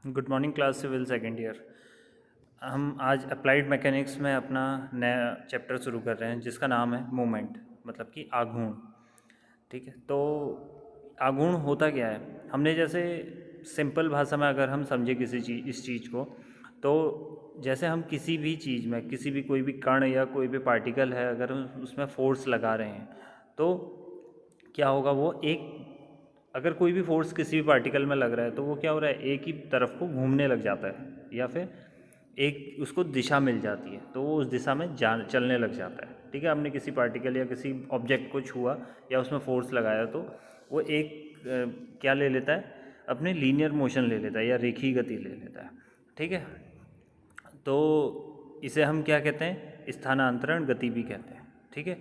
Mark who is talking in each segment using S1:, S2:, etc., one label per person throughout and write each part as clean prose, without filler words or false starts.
S1: Good morning class civil second year. हम आज applied mechanics में अपना नया चैप्टर शुरू कर रहे हैं जिसका नाम है मोमेंट, मतलब कि आघूर्ण। ठीक है, तो आघूर्ण होता क्या है? हमने जैसे सिंपल भाषा में अगर हम समझे किसी चीज़ इस चीज़ को, तो जैसे हम किसी भी चीज़ में किसी भी कोई भी कण या कोई भी पार्टिकल है, अगर हम उसमें फोर्स लगा रहे हैं तो क्या होगा, वो एक अगर कोई भी फोर्स किसी भी पार्टिकल में लग रहा है तो वो क्या हो रहा है, एक ही तरफ को घूमने लग जाता है या फिर एक उसको दिशा मिल जाती है तो वो उस दिशा में चलने लग जाता है। ठीक है, हमने किसी पार्टिकल या किसी ऑब्जेक्ट को छुआ या उसमें फोर्स लगाया तो वो एक क्या ले लेता है, अपने लीनियर मोशन ले लेता है या रेखीय गति ले लेता है। ठीक है, तो इसे हम क्या कहते हैं, स्थानांतरण गति भी कहते हैं। ठीक है,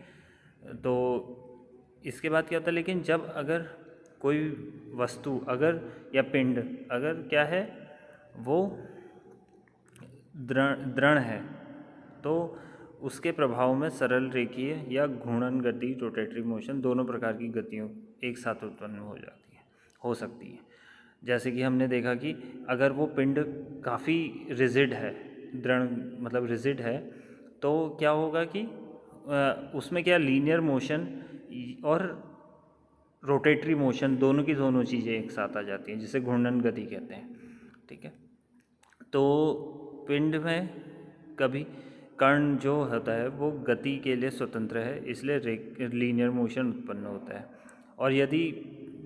S1: तो इसके बाद क्या होता है, लेकिन जब अगर कोई वस्तु अगर या पिंड अगर क्या है, वो दृढ़ है तो उसके प्रभाव में सरल रेखीय या घूर्णन गति, रोटेटरी मोशन, दोनों प्रकार की गतियों एक साथ उत्पन्न हो सकती है। जैसे कि हमने देखा कि अगर वो पिंड काफ़ी रिजिड है, दृढ़ मतलब रिजिड है, तो क्या होगा कि उसमें क्या लीनियर मोशन और रोटेटरी मोशन दोनों की दोनों चीज़ें एक साथ आ जाती हैं, जिसे घूर्णन गति कहते हैं। ठीक है, तो पिंड में कभी कण जो होता है वो गति के लिए स्वतंत्र है, इसलिए लीनियर मोशन उत्पन्न होता है। और यदि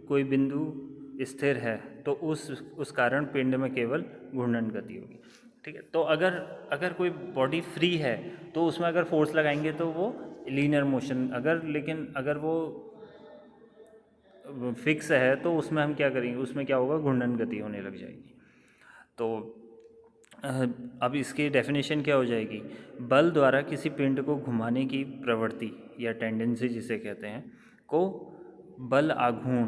S1: कोई बिंदु स्थिर है तो उस कारण पिंड में केवल घूर्णन गति होगी। ठीक है, तो अगर अगर कोई बॉडी फ्री है तो उसमें अगर फोर्स लगाएंगे तो वो लीनियर मोशन, लेकिन अगर वो फिक्स है तो उसमें हम क्या करेंगे, उसमें क्या होगा, घूर्णन गति होने लग जाएगी। तो अब इसकी डेफिनेशन क्या हो जाएगी, बल द्वारा किसी पिंड को घुमाने की प्रवृत्ति या टेंडेंसी जिसे कहते हैं को बल आघूर्ण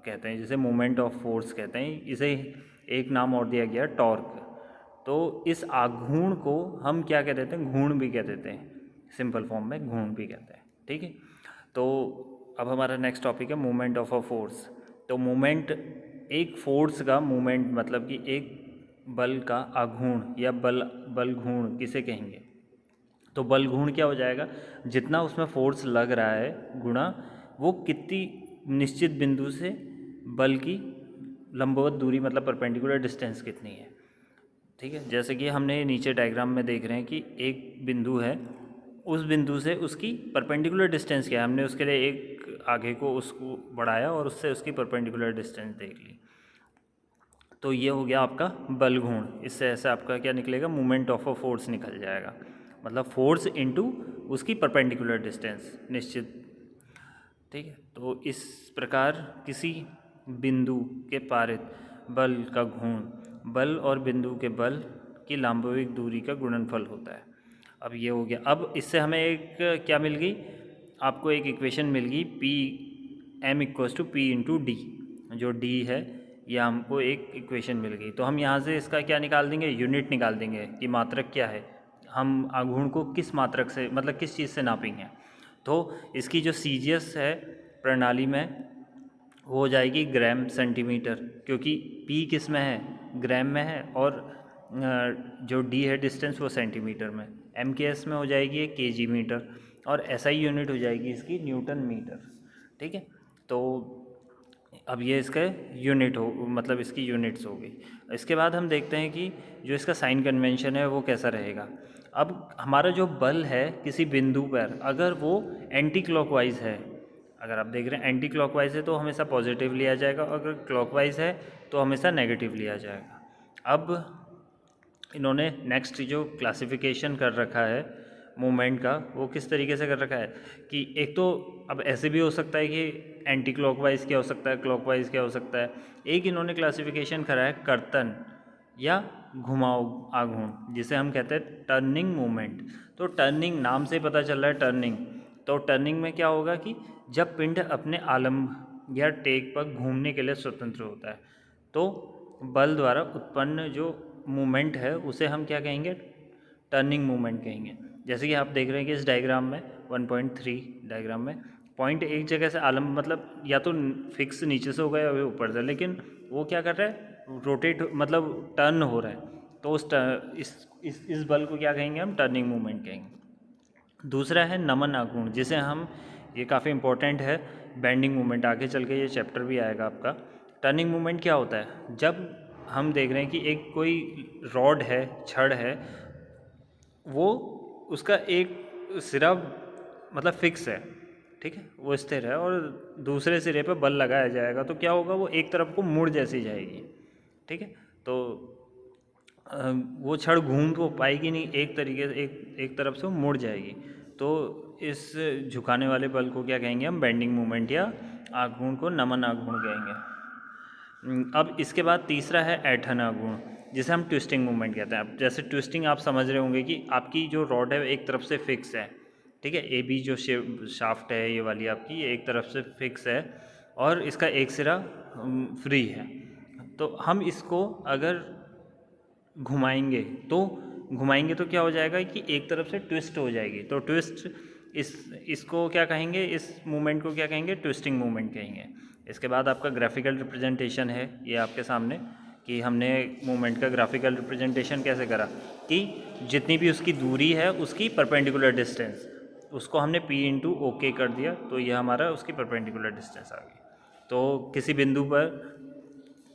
S1: कहते हैं, जिसे मोमेंट ऑफ फोर्स कहते हैं। इसे एक नाम और दिया गया टॉर्क। तो इस आघूर्ण को हम क्या कह देते हैं, घूर्ण भी कह देते हैं, सिंपल फॉर्म में घूर्ण भी कहते हैं। ठीक है, तो अब हमारा नेक्स्ट टॉपिक है मोमेंट ऑफ अ फोर्स। तो मोमेंट एक फोर्स का मूवमेंट, मतलब कि एक बल का आघूर्ण या बल घूर्ण किसे कहेंगे। तो बल घूर्ण क्या हो जाएगा, जितना उसमें फोर्स लग रहा है गुणा वो कितनी निश्चित बिंदु से बल की लंबवत दूरी, मतलब परपेंडिकुलर डिस्टेंस कितनी है। ठीक है, जैसे कि हमने नीचे डायग्राम में देख रहे हैं कि एक बिंदु है, उस बिंदु से उसकी परपेंडिकुलर डिस्टेंस क्या है, हमने उसके लिए एक आगे को उसको बढ़ाया और उससे उसकी परपेंडिकुलर डिस्टेंस देख ली। तो ये हो गया आपका बल घूर्ण। इससे ऐसे आपका क्या निकलेगा, मोमेंट ऑफ अ फोर्स निकल जाएगा, मतलब फोर्स इनटू उसकी परपेंडिकुलर डिस्टेंस निश्चित। ठीक है, तो इस प्रकार किसी बिंदु के पारित बल का घूर्ण बल और बिंदु के बल की लंबविक दूरी का गुणनफल होता है। अब ये हो गया। अब इससे हमें एक क्या मिल गई, आपको एक इक्वेशन मिल गई, P M equals to P into D. जो डी है ये हमको एक इक्वेशन मिल गई, तो हम यहाँ से इसका क्या निकाल देंगे, यूनिट निकाल देंगे कि मात्रक क्या है, हम आघूर्ण को किस मात्रक से, मतलब किस चीज़ से नापेंगे। तो इसकी जो सीजीएस है प्रणाली में वो हो जाएगी ग्राम सेंटीमीटर, क्योंकि पी किस में है, ग्राम में है, और जो डी है डिस्टेंस वो सेंटीमीटर में। एम के एस में हो जाएगी ये केजी मीटर, और एसआई यूनिट हो जाएगी इसकी न्यूटन मीटर। ठीक है, तो अब ये इसका यूनिट हो, मतलब इसकी यूनिट्स हो गई। इसके बाद हम देखते हैं कि जो इसका साइन कन्वेंशन है वो कैसा रहेगा। अब हमारा जो बल है किसी बिंदु पर, अगर वो एंटी क्लॉकवाइज है, अगर आप देख रहे हैं एंटी क्लॉकवाइज है तो हमेशा पॉजिटिव लिया जाएगा, अगर क्लॉकवाइज है तो हमेशा नेगेटिव लिया जाएगा। अब इन्होंने नेक्स्ट जो क्लासिफिकेशन कर रखा है मूवमेंट का, वो किस तरीके से कर रखा है कि एक तो अब ऐसे भी हो सकता है कि एंटी क्लॉकवाइज क्या हो सकता है, क्लॉकवाइज क्या हो सकता है। एक इन्होंने क्लासिफिकेशन करा है कर्तन या घुमाव आघूर्ण, जिसे हम कहते हैं टर्निंग मूवमेंट। तो टर्निंग नाम से पता चल रहा है टर्निंग। तो टर्निंग में क्या होगा कि जब पिंड अपने आलम्ब या टेक पर घूमने के लिए स्वतंत्र होता है तो बल द्वारा उत्पन्न जो मूवमेंट है उसे हम क्या कहेंगे, टर्निंग मूवमेंट कहेंगे। जैसे कि आप देख रहे हैं कि इस डायग्राम में 1.3 डायग्राम में पॉइंट एक जगह से आलम्ब, मतलब या तो फिक्स नीचे से होगा या ऊपर से, लेकिन वो क्या कर रहा है, रोटेट मतलब टर्न हो रहा है, तो इस बल को क्या कहेंगे हम, टर्निंग मूवमेंट कहेंगे। दूसरा है नमन आघूर्ण, जिसे हम, ये काफ़ी इंपॉर्टेंट है, बेंडिंग मूवमेंट, आगे चल के ये चैप्टर भी आएगा आपका। टर्निंग मूवमेंट क्या होता है, जब हम देख रहे हैं कि एक कोई रॉड है, छड़ है, वो उसका एक सिरा मतलब फिक्स है, ठीक है, वो स्थिर है, और दूसरे सिरे पे बल लगाया जाएगा तो क्या होगा, वो एक तरफ को मुड़ जैसी जाएगी, ठीक है। तो वो छड़ घूम तो पाएगी नहीं, एक तरीके से एक तरफ से वो मुड़ जाएगी। तो इस झुकाने वाले बल को क्या कहेंगे हम, बेंडिंग मूवमेंट, या आघूर्ण को नमन आघूर्ण कहेंगे। अब इसके बाद तीसरा है ऐंठन आघूर्ण, जिसे हम ट्विस्टिंग मूवमेंट कहते हैं। अब जैसे ट्विस्टिंग आप समझ रहे होंगे कि आपकी जो रॉड है एक तरफ से फिक्स है, ठीक है, ए बी जो शाफ्ट है ये वाली आपकी, ये एक तरफ से फिक्स है और इसका एक सिरा फ्री है। तो हम इसको अगर घुमाएंगे तो क्या हो जाएगा कि एक तरफ से ट्विस्ट हो जाएगी। तो ट्विस्ट, इसको क्या कहेंगे, इस मूवमेंट को क्या कहेंगे, ट्विस्टिंग मूवमेंट कहेंगे। इसके बाद आपका ग्राफिकल रिप्रेजेंटेशन है ये आपके सामने, कि हमने मूवमेंट का ग्राफिकल रिप्रेजेंटेशन कैसे करा, कि जितनी भी उसकी दूरी है उसकी परपेंडिकुलर डिस्टेंस, उसको हमने P इंटू ओके कर दिया, तो ये हमारा उसकी परपेंडिकुलर डिस्टेंस आ गई। तो किसी बिंदु पर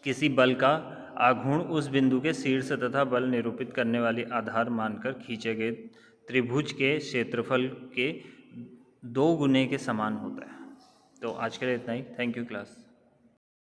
S1: किसी बल का आघूर्ण उस बिंदु के शीर्ष तथा बल निरूपित करने वाली आधार मानकर खींचे गए त्रिभुज के क्षेत्रफल के 2 गुने के समान होता है। तो आज के लिए इतना ही। Thank you class.